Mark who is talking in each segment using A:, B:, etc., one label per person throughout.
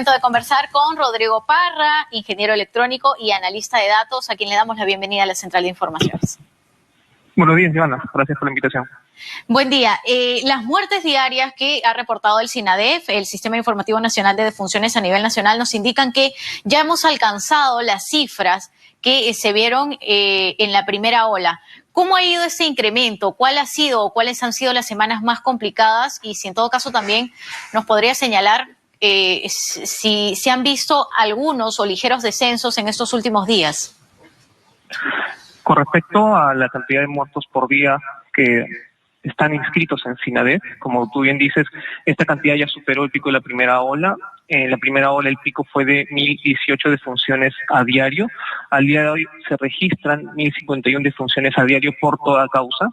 A: De conversar con Rodrigo Parra, ingeniero electrónico y analista de datos, a quien le damos la bienvenida a la Central de Informaciones.
B: Buenos días, Joana. Gracias por la invitación.
A: Buen día. Las muertes diarias que ha reportado el SINADEF, el Sistema Informativo Nacional de Defunciones a nivel nacional, nos indican que ya hemos alcanzado las cifras que se vieron en la primera ola. ¿Cómo ha ido ese incremento? ¿Cuál ha sido o cuáles han sido las semanas más complicadas? Y si en todo caso también nos podría señalar si se han visto algunos o ligeros descensos en estos últimos días.
B: Con respecto a la cantidad de muertos por día que están inscritos en SINADEF, como tú bien dices, esta cantidad ya superó el pico de la primera ola. En la primera ola el pico fue de 1.018 defunciones a diario. Al día de hoy se registran 1.051 defunciones a diario por toda causa.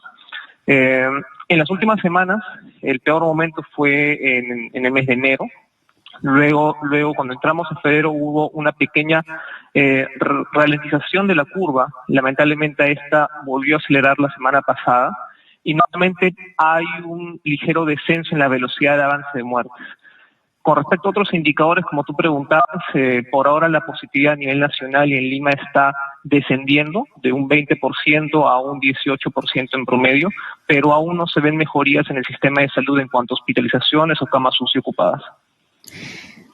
B: En las últimas semanas el peor momento fue en el mes de enero. Luego, cuando entramos en febrero, hubo una pequeña ralentización de la curva. Lamentablemente, esta volvió a acelerar la semana pasada y nuevamente hay un ligero descenso en la velocidad de avance de muertes. Con respecto a otros indicadores, como tú preguntabas, por ahora la positividad a nivel nacional y en Lima está descendiendo de un 20% a un 18% en promedio, pero aún no se ven mejorías en el sistema de salud en cuanto a hospitalizaciones o camas UCI ocupadas.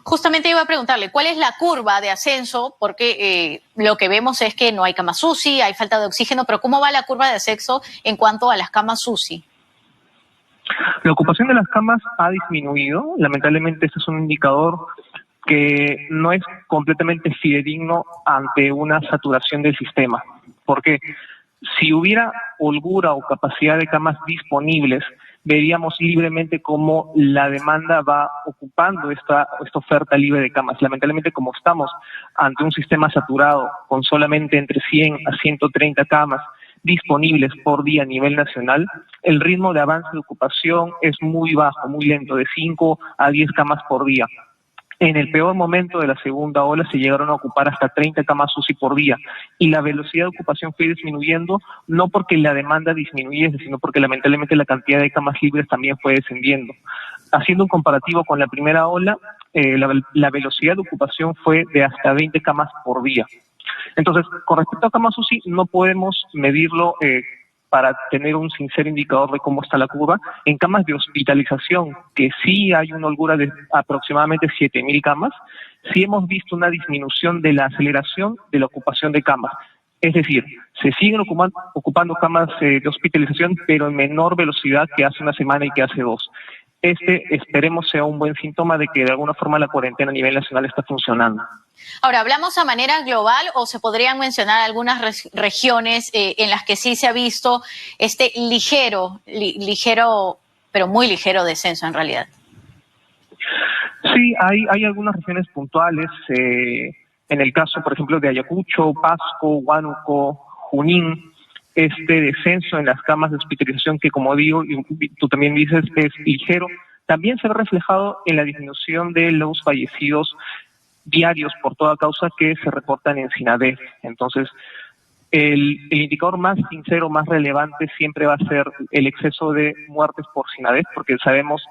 A: Justamente iba a preguntarle, ¿cuál es la curva de ascenso? Porque lo que vemos es que no hay camas UCI, hay falta de oxígeno, pero ¿cómo va la curva de ascenso en cuanto a las camas UCI?
B: La ocupación de las camas ha disminuido. Lamentablemente, este es un indicador que no es completamente fidedigno ante una saturación del sistema. Porque si hubiera holgura o capacidad de camas disponibles, veríamos libremente cómo la demanda va ocupando esta oferta libre de camas. Lamentablemente, como estamos ante un sistema saturado con solamente entre 100 a 130 camas disponibles por día a nivel nacional, el ritmo de avance de ocupación es muy bajo, muy lento, de 5 a 10 camas por día. En el peor momento de la segunda ola se llegaron a ocupar hasta 30 camas UCI por día y la velocidad de ocupación fue disminuyendo, no porque la demanda disminuyese, sino porque lamentablemente la cantidad de camas libres también fue descendiendo. Haciendo un comparativo con la primera ola, la velocidad de ocupación fue de hasta 20 camas por día. Entonces, con respecto a camas UCI, no podemos medirlo para tener un sincero indicador de cómo está la curva. En camas de hospitalización, que sí hay una holgura de aproximadamente 7.000 camas, sí hemos visto una disminución de la aceleración de la ocupación de camas. Es decir, se siguen ocupando camas de hospitalización, pero en menor velocidad que hace una semana y que hace dos. Esperemos sea un buen síntoma de que de alguna forma la cuarentena a nivel nacional está funcionando.
A: Ahora, ¿hablamos a manera global o se podrían mencionar algunas regiones en las que sí se ha visto este ligero, pero muy ligero descenso en realidad?
B: Sí, hay algunas regiones puntuales. En el caso, por ejemplo, de Ayacucho, Pasco, Huánuco, Junín, este descenso en las camas de hospitalización que, como digo, y tú también dices, es ligero, también se ve reflejado en la disminución de los fallecidos diarios por toda causa que se reportan en SINADEF. Entonces, el indicador más sincero, más relevante siempre va a ser el exceso de muertes por SINADEF, porque sabemos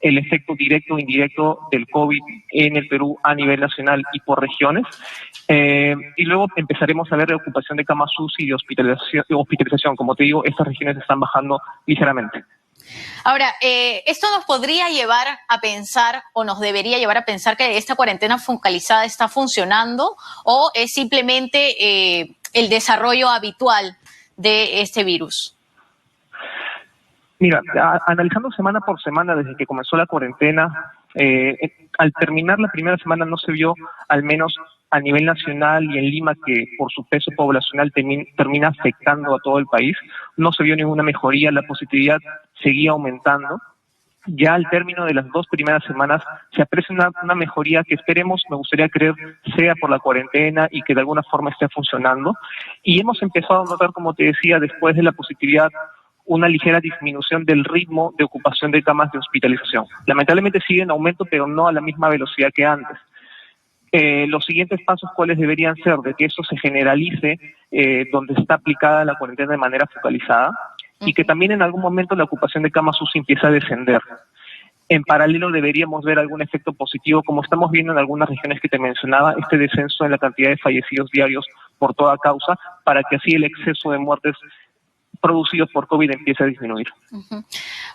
B: el efecto directo o indirecto del COVID en el Perú a nivel nacional y por regiones. Y luego empezaremos a ver la ocupación de camas UCI y de hospitalización. Como te digo, estas regiones están bajando ligeramente.
A: Ahora, ¿esto nos podría llevar a pensar o nos debería llevar a pensar que esta cuarentena focalizada está funcionando o es simplemente el desarrollo habitual de este virus?
B: Mira, analizando semana por semana desde que comenzó la cuarentena, al terminar la primera semana no se vio, al menos a nivel nacional y en Lima, que por su peso poblacional termina afectando a todo el país, no se vio ninguna mejoría, la positividad seguía aumentando. Ya al término de las 2 primeras semanas se aprecia una mejoría que esperemos, me gustaría creer, sea por la cuarentena y que de alguna forma esté funcionando. Y hemos empezado a notar, como te decía, después de la positividad, una ligera disminución del ritmo de ocupación de camas de hospitalización. Lamentablemente sigue en aumento, pero no a la misma velocidad que antes. Los siguientes pasos, ¿cuáles deberían ser? De que eso se generalice donde está aplicada la cuarentena de manera focalizada y que también en algún momento la ocupación de camas UCI empiece a descender. en paralelo deberíamos ver algún efecto positivo, como estamos viendo en algunas regiones que te mencionaba, este descenso en la cantidad de fallecidos diarios por toda causa, para que así el exceso de muertes producidos por COVID empiece a disminuir.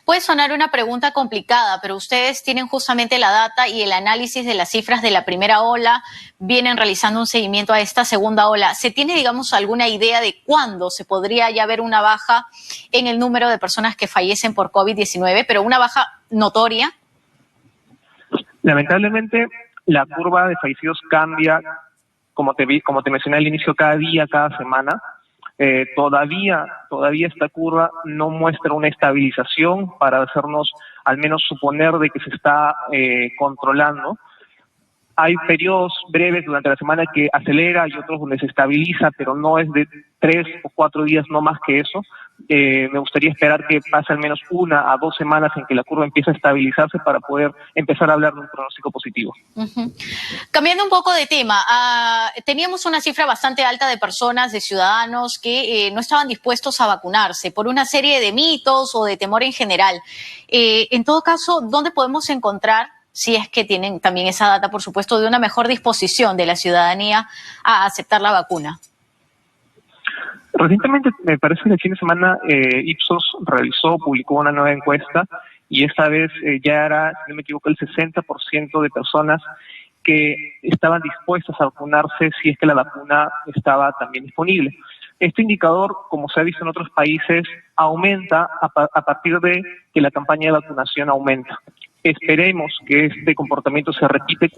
A: Puede sonar una pregunta complicada, pero ustedes tienen justamente la data y el análisis de las cifras de la primera ola, vienen realizando un seguimiento a esta segunda ola. ¿Se tiene, digamos, alguna idea de cuándo se podría ya ver una baja en el número de personas que fallecen por COVID-19, pero una baja notoria?
B: Lamentablemente, la curva de fallecidos cambia, como te mencioné al inicio, cada día, cada semana. Todavía esta curva no muestra una estabilización para hacernos al menos suponer de que se está controlando. Hay periodos breves durante la semana que acelera y otros donde se estabiliza, pero no es de 3 o 4 días, no más que eso. Me gustaría esperar que pase al menos 1 a 2 semanas en que la curva empiece a estabilizarse para poder empezar a hablar de un pronóstico positivo.
A: Cambiando un poco de tema, teníamos una cifra bastante alta de personas, de ciudadanos que no estaban dispuestos a vacunarse por una serie de mitos o de temor en general. En todo caso, ¿dónde podemos encontrar, si es que tienen también esa data, por supuesto, de una mejor disposición de la ciudadanía a aceptar la vacuna?
B: Recientemente, me parece que el fin de semana Ipsos publicó una nueva encuesta y esta vez ya era, si no me equivoco, el 60% de personas que estaban dispuestas a vacunarse si es que la vacuna estaba también disponible. Este indicador, como se ha visto en otros países, aumenta a partir de que la campaña de vacunación aumenta. Esperemos que este comportamiento se repita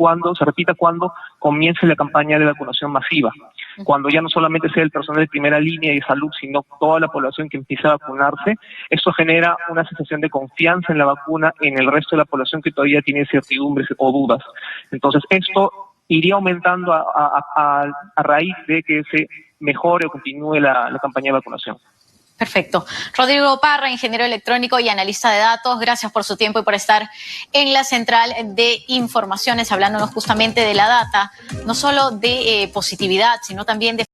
B: cuando comience la campaña de vacunación masiva, cuando ya no solamente sea el personal de primera línea de salud, sino toda la población que empiece a vacunarse. Eso genera una sensación de confianza en la vacuna en el resto de la población que todavía tiene incertidumbres o dudas. Entonces, esto iría aumentando a raíz de que se mejore o continúe la campaña de vacunación.
A: Perfecto. Rodrigo Parra, ingeniero electrónico y analista de datos, gracias por su tiempo y por estar en la central de informaciones, hablándonos justamente de la data, no solo de positividad, sino también de